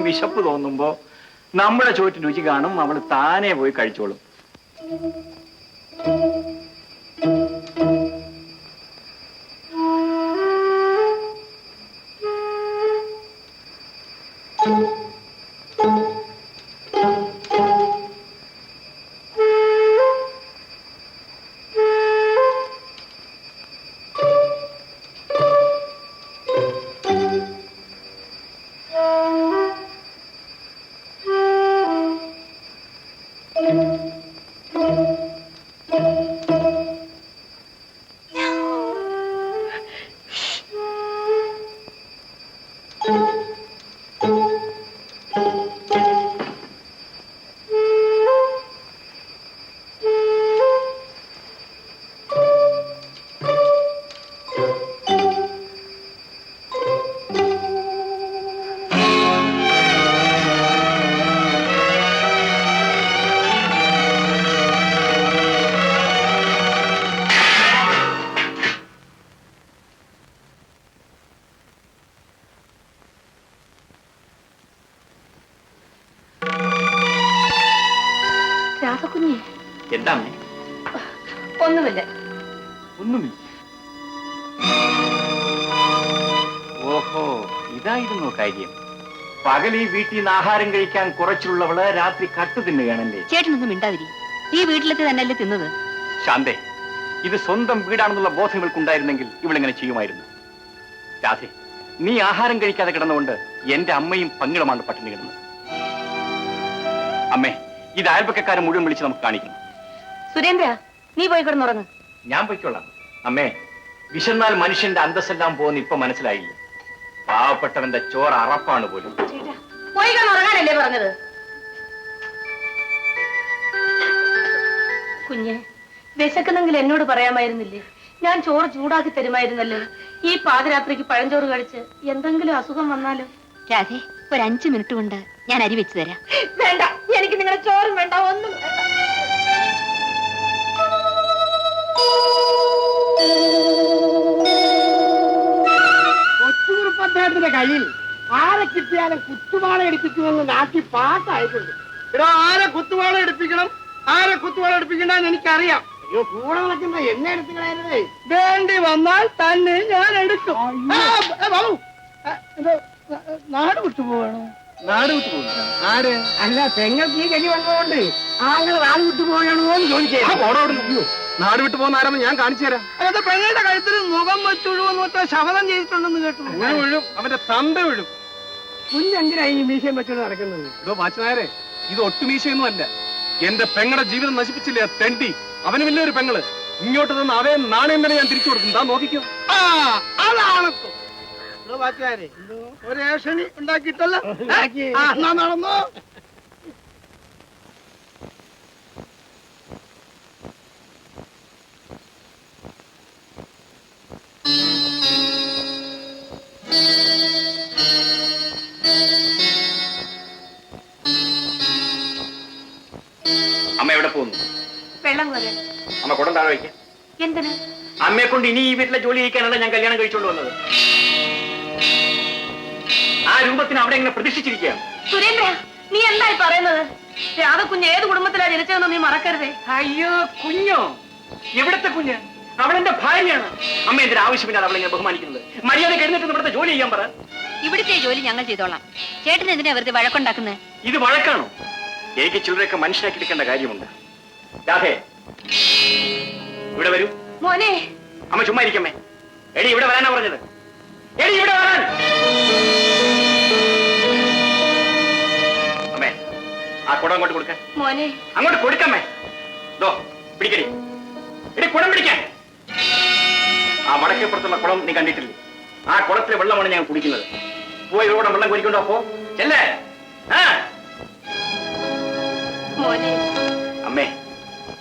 വിശപ്പ് തോന്നുമ്പോ നമ്മുടെ ചോറ്റിന് രുചി കാണും, അവള് താനെ പോയി കഴിച്ചോളും. എന്താ ഒന്നുമില്ല. ഒന്നുമില്ല. ഓഹോ, ഇതായിരുന്നു കാര്യം. പകൽ ഈ വീട്ടിൽ നിന്ന് ആഹാരം കഴിക്കാൻ കുറച്ചുള്ളവള് രാത്രി കട്ടു തിന്നുകയാണല്ലേ? ചേട്ടനൊന്നും മിണ്ടാതിരി. ഈ വീട്ടിലത്തെ തന്നെയല്ലേ തിന്നത്? ശാന്തേ, ഇത് സ്വന്തം വീടാണെന്നുള്ള ബോധം ഇവൾക്കുണ്ടായിരുന്നെങ്കിൽ ഇവളിങ്ങനെ ചെയ്യുമായിരുന്നു. രാധേ, നീ ആഹാരം കഴിക്കാതെ കിടന്നുകൊണ്ട് എന്റെ അമ്മയും പങ്കിളുമാണ് പട്ടിണി കിടന്നത്. അമ്മേ, ഇത് അയൽപക്കക്കാരെ മുഴുവൻ വിളിച്ച് നമുക്ക് കാണിക്കണം. സുരേന്ദ്ര, നീ പോയി കിടന്നുറങ്ങ്. ഞാൻ പോയിക്കൊള്ളാം. അമ്മേ, വിശന്നാൽ മനുഷ്യന്റെ അന്തസ്സെല്ലാം പോകുന്ന ഇപ്പൊ മനസ്സിലായില്ല. പാവപ്പെട്ടവന്റെ ചോറ് അറപ്പാണ് പോലും. പോയി കിടന്നുറങ്ങാനല്ലേ പറഞ്ഞത്? കുഞ്ഞെ, വിശക്കുന്നെങ്കിൽ എന്നോട് പറയാമായിരുന്നില്ലേ? ഞാൻ ചോറ് ചൂടാക്കി തരുമായിരുന്നല്ലോ. ഈ പാതിരാത്രിക്ക് പഴഞ്ചോറ് കഴിച്ച് എന്തെങ്കിലും അസുഖം വന്നാലോ? രാധേ, ഒരു 5 മിനിറ്റ് കൊണ്ട് ഞാൻ അരി വെച്ച് തരാം. വേണ്ട, എനിക്ക് നിങ്ങളുടെ ചോറും വേണ്ട, ഒന്നും വേണ്ട. കൊച്ചുകുറുപ്പത്തേട്ടന്റെ കയ്യിൽ ആരെ കിട്ടിയാലും കുത്തുവാള എടുപ്പിക്കുമെന്ന് നാട്ടിൽ പാട്ടായിട്ടുണ്ട്. എടോ, ആരെ കുത്തുവാള എടുപ്പിക്കണം, ആരെ കുത്തുവാള എടുപ്പിക്കണ്ടെന്ന് എനിക്കറിയാം. അയ്യോ, കൂടെ നടക്കുന്ന എന്നെ എടുത്തുകളായിരുന്നേ. വേണ്ടി വന്നാൽ തന്നെ ഞാൻ എടുക്കും. ബാബു, നാട് വിട്ടുപോകണോ? നാട് വിട്ടുപോകണം. ആര്? അല്ല, പെങ്ങൾക്ക് ഈ ഗതി വന്നതുകൊണ്ട് ആളുകൾ നാട് വിട്ടുപോകണോ എന്ന് ചോദിച്ചേ. നാട് വിട്ടു പോകുന്ന ആരെന്ന് ഞാൻ കാണിച്ചു തരാം. അതെ, പെങ്ങളുടെ കഴുത്തിൽ മുഖം വെച്ചൊഴുവെന്ന് വെച്ചാൽ ശപഥം ചെയ്തിട്ടുണ്ടെന്ന് കേട്ടു. അങ്ങനെ വീഴും, അവന്റെ തന്ത വീഴും. കുഞ്ഞെന്തിനാ ഈ മീശയും വെച്ചോണ്ട് നടക്കുന്നത്? ഇതോ മാച്ചനായരെ, ഇത് ഒട്ടുമീശയൊന്നും അല്ല. എന്റെ പെങ്ങളുടെ ജീവിതം നശിപ്പിച്ചില്ലേ തെണ്ടി. അവന് വലിയൊരു പെങ്ങള്. ഇങ്ങോട്ട് നിന്ന് അവയെ നാണയം തന്നെ ഞാൻ തിരിച്ചു കൊടുക്കും. താൻ നോക്കിക്കോ. അതാണ് ഒരു ഏഷണി ഉണ്ടാക്കിയിട്ടല്ല നടന്നോ. അമ്മ എവിടെ പോകുന്നു? വെള്ളം കോരാൻ. അമ്മ കുടം താഴെ വയ്ക്കാം. എന്തിന്? അമ്മയെ കൊണ്ട് ഇനി ഈ വീട്ടിലെ ജോലി ചെയ്യിക്കാനല്ല ഞാൻ കല്യാണം കഴിച്ചോണ്ട് വന്നത്. ആ രൂപത്തിന് അവിടെ ഇങ്ങനെ പ്രതിഷ്ഠിച്ചിരിക്കുകയാണ്. സുരേന്ദ്ര, നീ എന്തായി പറയുന്നത്? രാധക്കുഞ്ഞ് ഏത് കുടുംബത്തിലാണ് ജനിച്ചതെന്ന് നീ മറക്കരുതേ. അയ്യോ, കുഞ്ഞോ? എവിടത്തെ കുഞ്ഞ്? അവളെന്റെ ഭാര്യയാണ്. അമ്മ എന്തൊരു ആവശ്യമില്ലാതെ അവളെങ്ങനെ ബഹുമാനിക്കുന്നത്? മര്യാദ കഴിഞ്ഞിട്ട് ഇവിടുത്തെ ജോലി ചെയ്യാൻ പറ. ഇവിടുത്തെ ജോലി ഞങ്ങൾ ചെയ്തോളാം. ചേട്ടൻ എന്തിനാ വെറുതെ വഴക്കുണ്ടാക്കുന്നത്? ഇത് വഴക്കാണോ? എനിക്ക് ചിലരൊക്കെ മനസ്സിലാക്കി എടുക്കേണ്ട കാര്യമുണ്ട്. രാധേ, ഇവിടെ വരൂ. മോനെ. അമ്മ ചുമ്മാ ഇരിക്കമ്മേ. എടി, ഇവിടെ വരാനാ പറഞ്ഞത്. എടി, ഇവിടെ വരാൻ. അമ്മേ, ആ കുടം അങ്ങോട്ട് കൊടുക്കാൻ. മോനെ, അങ്ങോട്ട് കൊടുക്കമ്മേ. ദോ, പിടിക്കടി. എടി, കുടം പിടിക്കാൻ. ആ മടക്കപ്പുറത്തുള്ള കുളം നീ കണ്ടിട്ടില്ലേ? ആ കുളത്തിലെ വെള്ളമാണ് ഞാൻ കുടിക്കുന്നത്. പോയി ഇവിടെ വെള്ളം കുടിക്കൊണ്ടോ. അപ്പോ ചെല്ലേ. അമ്മേ,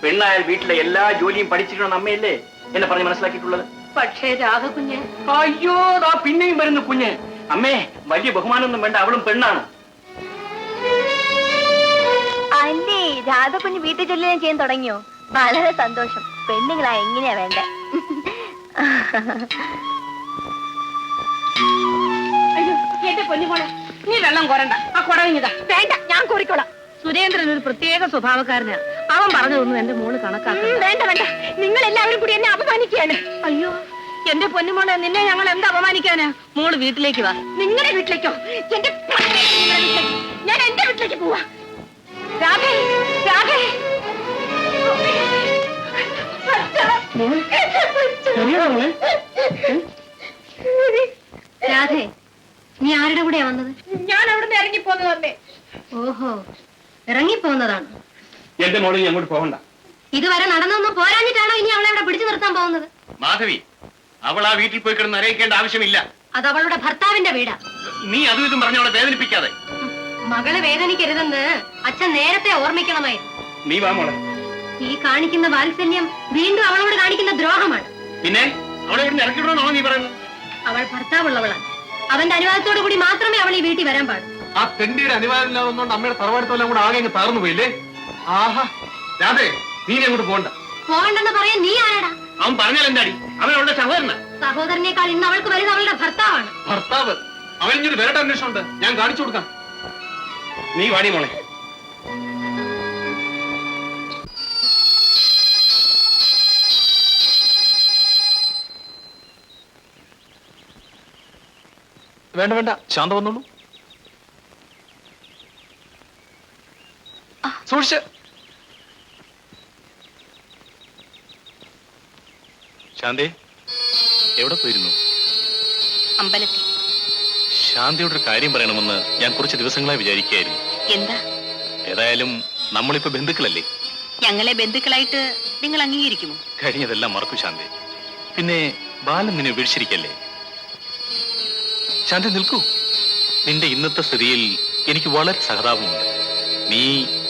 പെണ്ണായാൽ വീട്ടിലെ എല്ലാ ജോലിയും പഠിച്ചിട്ടുണ്ടെന്ന് അമ്മയല്ലേ എന്നെ പറഞ്ഞ് മനസ്സിലാക്കിയിട്ടുള്ളത്? പക്ഷേ രാധകുഞ്ഞ്. അയ്യോ, ദാ പിന്നെയും വരുന്നു കുഞ്ഞ്. അമ്മേ, വലിയ ബഹുമാനമൊന്നും വേണ്ട, അവളും പെണ്ണാണ്. അല്ലേ, രാധകുഞ്ഞ് വീട്ടിൽ ജോലി ചെയ്യാൻ തുടങ്ങിയോ? വളരെ സന്തോഷം. പെണ്ണുങ്ങളാ എങ്ങനെയാ വേണ്ട. അയ്യോ, എന്റെ പൊന്നുമോളെ, നീ വെള്ളം കോരണ്ട, ആ കുടവിഞ്ഞതാ. വേണ്ട, ഞാൻ കോരിക്കോളാം. സുരേന്ദ്രൻ ഒരു പ്രത്യേക സ്വഭാവക്കാരനാ. അവൻ പറഞ്ഞതൊന്നും എന്റെ മോള് കണക്കാക്കണം. വേണ്ട വേണ്ട, നിങ്ങൾ എല്ലാവരും കൂടി എന്നെ അപമാനിക്കുകയാണ്. അയ്യോ എന്റെ പൊന്നുമോളെ, നിന്നെ ഞങ്ങൾ എന്താ അപമാനിക്കാനാ? മോള് വീട്ടിലേക്ക് വാ. നിങ്ങളുടെ വീട്ടിലേക്കോ? എന്റെ ഞാൻ എന്റെ വീട്ടിലേക്ക് പോവാ. രാധേ, രാധേ, രാധേ, നീ ആരുടെ കൂടെയാ വന്നത്? ഞാൻ അവിടുന്ന് ഇറങ്ങിപ്പോന്നതല്ലേ. ഓഹോ, ഇറങ്ങിപ്പോന്നതാണ്. എന്റെ മോളെ നീ അങ്ങോട്ട് പോകണ്ട. ഇതുവരെ നടന്നൊന്നും പോരാഞ്ഞിട്ടാണോ ഇനി അവളെ അവിടെ പിടിച്ചു നിർത്താൻ പോകുന്നത്? മാധവി, അവൾ ആ വീട്ടിൽ പോയി കിടന്ന് അറിയിക്കേണ്ട ആവശ്യമില്ല. അത് അവളുടെ ഭർത്താവിന്റെ വീടാ. നീ അതും ഇതും പറഞ്ഞ അവളെ വേദനിപ്പിക്കാതെ. മകളെ വേദനിക്കരുതെന്ന് അച്ഛൻ നേരത്തെ ഓർമ്മിക്കണമായിരുന്നു. നീ വാ മോളെ. ഈ കാണിക്കുന്ന വാത്സല്യം വീണ്ടും അവളോട് കാണിക്കുന്ന ദ്രോഹമാണ്. പിന്നെ അവളെ ഇവിടെ ഇറക്കിവിടണമെന്നാണോ നീ പറയുന്നത്? അവൾ ഭർത്താവുള്ളവളാണ്. അവന്റെ അനുവാദത്തോടു കൂടി മാത്രമേ അവൾ ഈ വീട്ടിൽ വരാൻ പാടൂ. ആ തെണ്ടിയുടെ അനുവാദമില്ലാതൊന്നുകൊണ്ട് അമ്മയുടെ തറവാടുത്തോളം കൂടെ ആകെ അങ്ങ് തകർന്നു പോയില്ലേ? ആഹാ, രാധേ, നീ ഇനി അങ്ങോട്ട് പോകണ്ട. പോകണ്ടെന്ന് പറയാൻ നീ ആരാടാ? അവൻ പറഞ്ഞാൽ എന്താടി? അവൻ അവളുടെ സഹോദരനാ. സഹോദരനേക്കാൾ ഇന്ന് അവൾക്ക് വലുത് അവളുടെ ഭർത്താവാണ്. ഭർത്താവ് അവനിഞ്ഞൊരു വേറെ അന്വേഷണം ഉണ്ട്, ഞാൻ കാണിച്ചു കൊടുക്കാം. നീ വാടി മോളെ. വേണ്ട വേണ്ട, ശാന്ത വന്നോളൂ. സൂക്ഷിച്ച്. ശാന്തേ, എവിടെ പോയിരുന്നു? അമ്പലത്തിൽ. ശാന്തിയോട് ഒരു കാര്യം പറയണമെന്ന് ഞാൻ കുറച്ച് ദിവസങ്ങളായി വിചാരിക്കുകയായിരുന്നു. എന്താ? ഏതായാലും നമ്മളിപ്പോ ബന്ധുക്കളല്ലേ? ഞങ്ങളെ ബന്ധുക്കളായിട്ട് നിങ്ങൾ അംഗീകരിക്കുമോ? കഴിഞ്ഞതെല്ലാം മറക്കൂ ശാന്തി. പിന്നെ ബാലൻ നിന്നെ ഉപേക്ഷിച്ചിരിക്കല്ലേ? ശാന്തി നിൽക്കൂ. നിന്റെ ഇന്നത്തെ സ്ഥിതിയിൽ എനിക്ക് വളരെ സഹതാപമുണ്ട്. നീ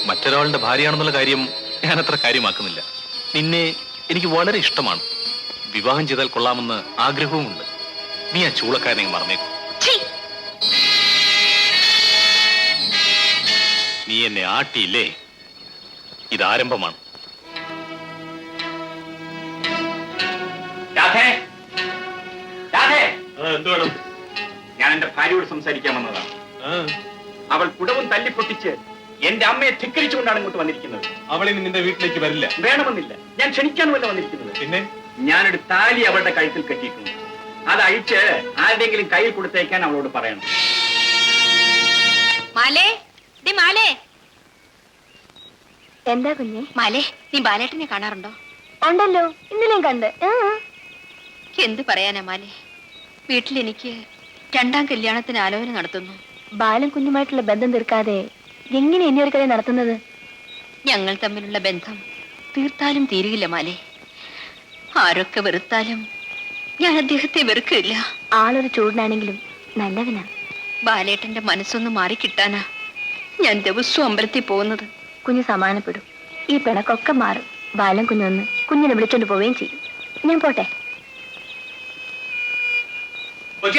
മറ്റൊരാളുടെ ഭാര്യയാണെന്നുള്ള കാര്യം ഞാൻ അത്ര കാര്യമാക്കുന്നില്ല. നിന്നെ എനിക്ക് വളരെ ഇഷ്ടമാണ്. വിവാഹം ചെയ്താൽ കൊള്ളാമെന്ന് ആഗ്രഹവുമുണ്ട്. നീ ആ ചൂളക്കാരനെ മറന്നേക്കും. നീ എന്നെ ആട്ടിയില്ലേ? ഇതാരംഭമാണ്. എന്തുവേണം? ഞാൻ എന്റെ ഭാര്യയോട് സംസാരിക്കാൻ വന്നതാണ്. അവൾ കുടവും തല്ലിപ്പൊട്ടിച്ച് എന്റെ അമ്മയെ ധിക്കരിച്ചുകൊണ്ടാണ് ഇങ്ങോട്ട് വന്നിരിക്കുന്നത്. അവളിനി നിന്റെ വീട്ടിലേക്ക് വരില്ല. വേണമെന്നില്ല, ഞാൻ ക്ഷണിക്കാനുമല്ല വന്നിരിക്കുന്നത്. പിന്നെ ഞാനൊരു താലി അവളുടെ കഴുത്തിൽ കെട്ടിയിട്ടുണ്ട്. അത് അഴിച്ച് ആരുടെങ്കിലും കയ്യിൽ കൊടുത്തേക്കാൻ അവളോട് പറയണം. മാലേ, ദേ മാലേ. എന്താ കുഞ്ഞെ? മാലേ, നീ ബാലേട്ടനെ കാണാറുണ്ടോ? ഉണ്ടല്ലോ, ഇന്നലെയും കണ്ട്. എന്ത് പറയാനാ മാലേ, വീട്ടിലെനിക്ക് രണ്ടാം കല്യാണത്തിന് ആലോചന നടത്തുന്നു. ബാലൻ കുഞ്ഞുമായിട്ടുള്ള ബന്ധം തീർക്കാതെ എങ്ങനെ ഇനി ഒരു കാര്യം നടത്തുന്നത്? ഞങ്ങൾ തമ്മിലുള്ള ബന്ധം തീർത്താലും തീരുകില്ല മാലേ. ആരൊക്കെ വെറുത്താലും ഞാൻ അദ്ദേഹത്തെ വെറുക്കില്ല. ആളൊരു ചൂടിനാണെങ്കിലും നല്ലവനാ. ബാലേട്ടന്റെ മനസ്സൊന്ന് മാറിക്കിട്ടാനാ ഞാൻ ദിവസവും അമ്പലത്തിൽ പോകുന്നത്. കുഞ്ഞ് സമാധാനപ്പെടും. ഈ പിണക്കൊക്കെ മാറും. ബാലൻ കുഞ്ഞൊന്ന് കുഞ്ഞിനെ വിളിച്ചോണ്ട് പോവുകയും ചെയ്യും. ഞാൻ പോട്ടെ.